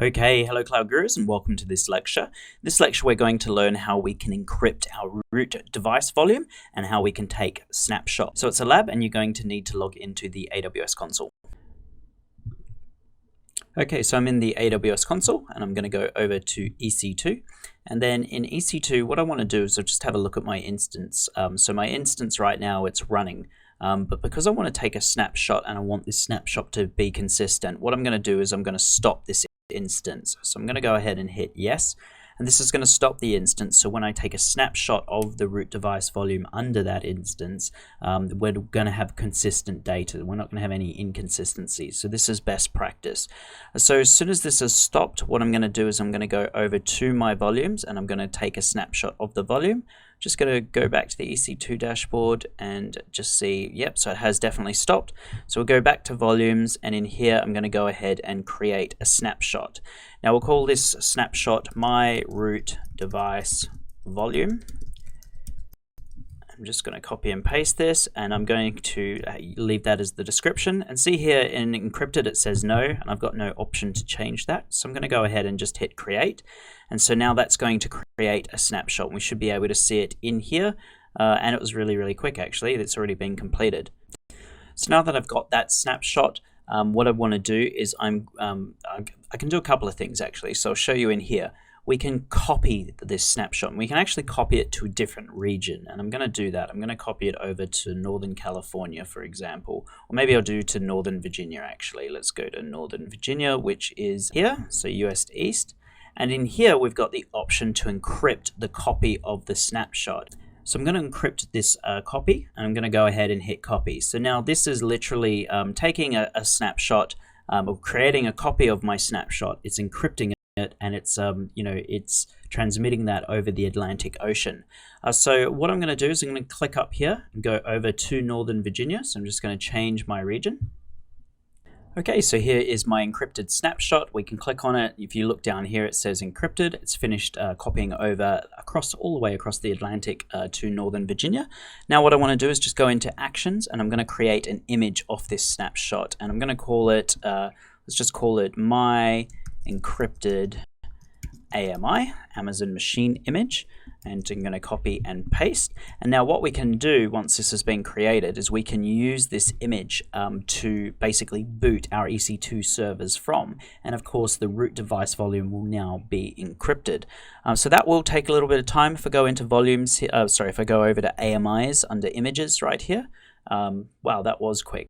Okay, hello Cloud Gurus and welcome to this lecture. This lecture we're going to learn how we can encrypt our root device volume and how we can take snapshots. So it's a lab and you're going to need to log into the AWS console. Okay, so I'm in the AWS console and I'm going to go over to EC2. And then in EC2, what I want to do is I'll just have a look at my instance. So my instance right now, it's running. But because I want to take a snapshot and I want this snapshot to be consistent, what I'm going to do is I'm going to stop this instance. So I'm going to go ahead and hit yes. And this is going to stop the instance. So when I take a snapshot of the root device volume under that instance, we're going to have consistent data. We're not going to have any inconsistencies. So this is best practice. So as soon as this is stopped, what I'm going to do is I'm going to go over to my volumes and I'm going to take a snapshot of the volume. Just going to go back to the EC2 dashboard and just see, yep, so it has definitely stopped. So we'll go back to volumes, and in here I'm going to go ahead and create a snapshot. Now we'll call this snapshot my root device volume. I'm just going to copy and paste this, and I'm going to leave that as the description. And see here in encrypted it says no, and I've got no option to change that. So I'm going to go ahead and just hit create. And so now that's going to create a snapshot. We should be able to see it in here, and it was really quick actually. It's already been completed. So now that I've got that snapshot, what I want to do is I can do a couple of things actually. So I'll show you in here. We can copy this snapshot and we can actually copy it to a different region, and I'm going to do that. I'm going to copy it over to Northern California, for example, or maybe I'll do to Northern Virginia actually. Let's go to Northern Virginia, which is here, so US East, and in here we've got the option to encrypt the copy of the snapshot. So I'm going to encrypt this copy, and I'm going to go ahead and hit copy. So now this is literally taking a snapshot, or creating a copy of my snapshot. It's encrypting it, and it's it's transmitting that over the Atlantic Ocean. So what I'm going to do is I'm going to click up here and go over to Northern Virginia. So I'm just going to change my region. Okay, so here is my encrypted snapshot. We can click on it. If you look down here, it says encrypted. It's finished copying over all the way across the Atlantic to Northern Virginia. Now what I want to do is just go into actions, and I'm going to create an image of this snapshot, and I'm going to call it, let's just call it my encrypted AMI, Amazon Machine Image, and I'm going to copy and paste. And now what we can do once this has been created is we can use this image to basically boot our EC2 servers from, and of course the root device volume will now be encrypted. So that will take a little bit of time. If I go into volumes, if I go over to AMIs under images right here, wow, that was quick.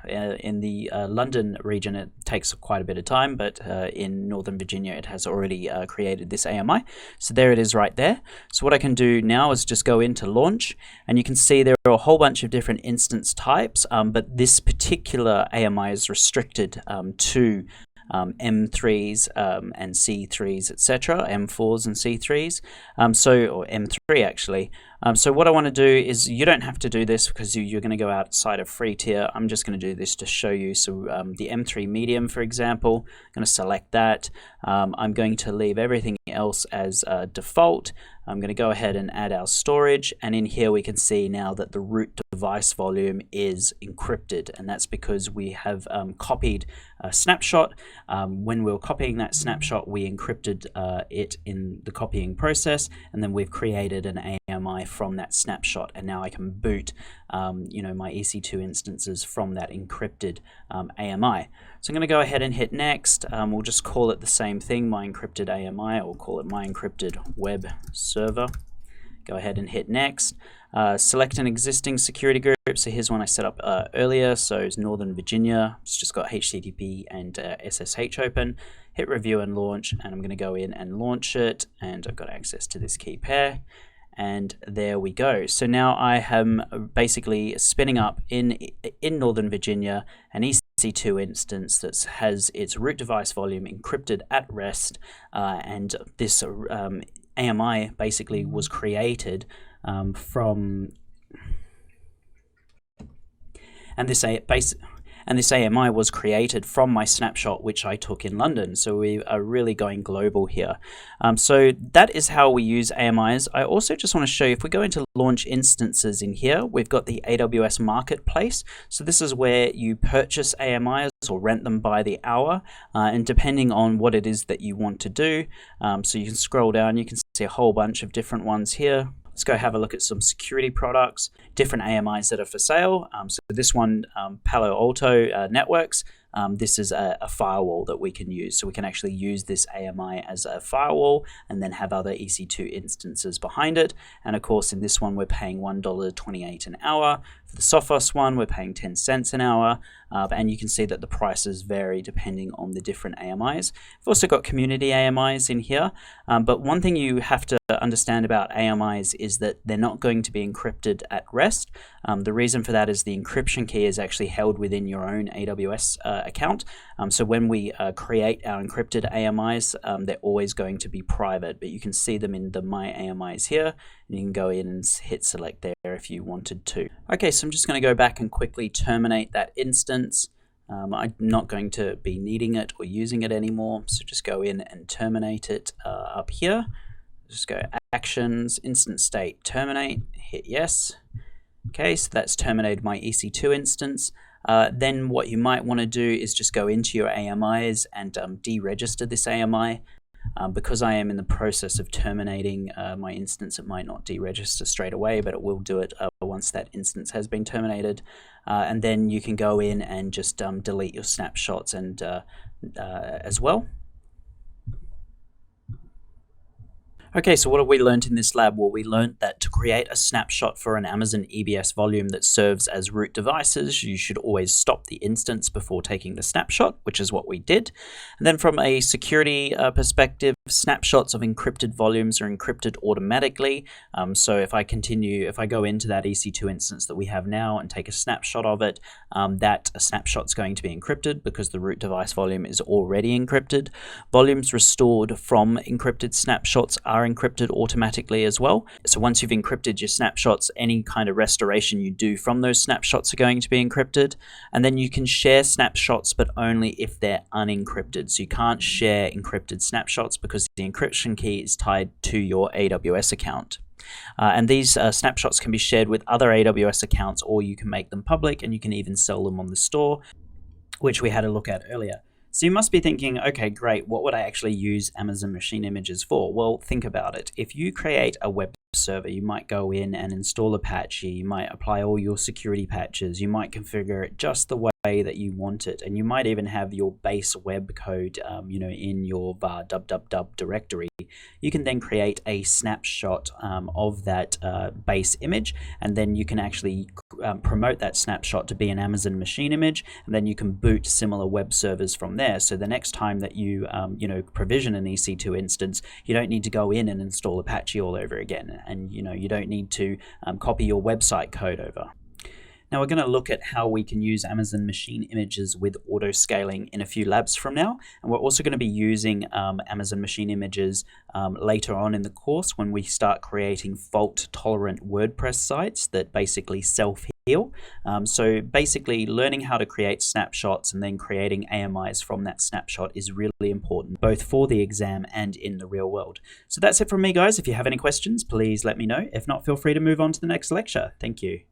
In the London region it takes quite a bit of time, but in Northern Virginia it has already created this AMI. So there it is right there. So what I can do now is just go into launch, and you can see there are a whole bunch of different instance types, but this particular AMI is restricted to M3s and C3s, etc., M4s and C3s, or M3 actually. So what I want to do is, you don't have to do this because you're going to go outside of free tier. I'm just going to do this to show you. So the M3 medium, for example, I'm going to select that. I'm going to leave everything else as default. I'm going to go ahead and add our storage, and in here we can see now that the root device volume is encrypted, and that's because we have copied a snapshot. When we were copying that snapshot, we encrypted it in the copying process, and then we've created an AMI from that snapshot, and now I can boot my EC2 instances from that encrypted AMI. So I'm going to go ahead and hit next. We'll just call it the same thing, my encrypted AMI, or call it my encrypted web server. Go ahead and hit next. Select an existing security group. So here's one I set up earlier. So it's Northern Virginia. It's just got HTTP and SSH open. Hit review and launch, and I'm going to go in and launch it, and I've got access to this key pair. And there we go. So now I am basically spinning up in Northern Virginia an EC2 instance that has its root device volume encrypted at rest, and this AMI basically was created from, and And this AMI was created from my snapshot, which I took in London. So we are really going global here. So that is how we use AMIs. I also just want to show you, if we go into launch instances in here, we've got the AWS Marketplace. So this is where you purchase AMIs or rent them by the hour, and depending on what it is that you want to do. So you can scroll down, you can see a whole bunch of different ones here. Let's go have a look at some security products, different AMIs that are for sale. So this one, Palo Alto Networks, this is a firewall that we can use. So we can actually use this AMI as a firewall and then have other EC2 instances behind it. And of course, in this one, we're paying $1.28 an hour. For the Sophos one, we're paying 10 cents an hour. And you can see that the prices vary depending on the different AMIs. We've also got community AMIs in here. But one thing you have to understand about AMIs is that they're not going to be encrypted at rest. The reason for that is the encryption key is actually held within your own AWS account. So when we create our encrypted AMIs, they're always going to be private, but you can see them in the My AMIs here, and you can go in and hit select there if you wanted to. Okay, so I'm just going to go back and quickly terminate that instance. I'm not going to be needing it or using it anymore, so just go in and terminate it up here. Just go Actions, Instant State, Terminate, hit Yes. Okay, so that's terminated my EC2 instance. Then what you might want to do is just go into your AMIs and deregister this AMI. Because I am in the process of terminating my instance, it might not deregister straight away, but it will do it once that instance has been terminated. And then you can go in and just delete your snapshots and as well. Okay, so what have we learned in this lab? Well, we learned that to create a snapshot for an Amazon EBS volume that serves as root devices, you should always stop the instance before taking the snapshot, which is what we did. And then from a security perspective, snapshots of encrypted volumes are encrypted automatically. So if I go into that EC2 instance that we have now and take a snapshot of it, that snapshot's going to be encrypted because the root device volume is already encrypted. Volumes restored from encrypted snapshots are encrypted automatically as well. So once you've encrypted your snapshots, any kind of restoration you do from those snapshots are going to be encrypted. And then you can share snapshots, but only if they're unencrypted. So you can't share encrypted snapshots because the encryption key is tied to your AWS account. And these snapshots can be shared with other AWS accounts, or you can make them public and you can even sell them on the store, which we had a look at earlier. So you must be thinking, okay, great, what would I actually use Amazon Machine Images for? Well, think about it. If you create a web server, you might go in and install Apache, you might apply all your security patches, you might configure it just the way that you want it, and you might even have your base web code in your var www directory. You can then create a snapshot of that base image, and then you can actually promote that snapshot to be an Amazon Machine Image, and then you can boot similar web servers from there. So the next time that you provision an EC2 instance, you don't need to go in and install Apache all over again, and you don't need to copy your website code over. Now we're going to look at how we can use Amazon Machine Images with auto scaling in a few labs from now, and we're also going to be using Amazon Machine Images later on in the course when we start creating fault-tolerant WordPress sites that basically self-heal. So basically learning how to create snapshots and then creating AMIs from that snapshot is really important, both for the exam and in the real world. So that's it from me, guys. If you have any questions, please let me know. If not, feel free to move on to the next lecture. Thank you.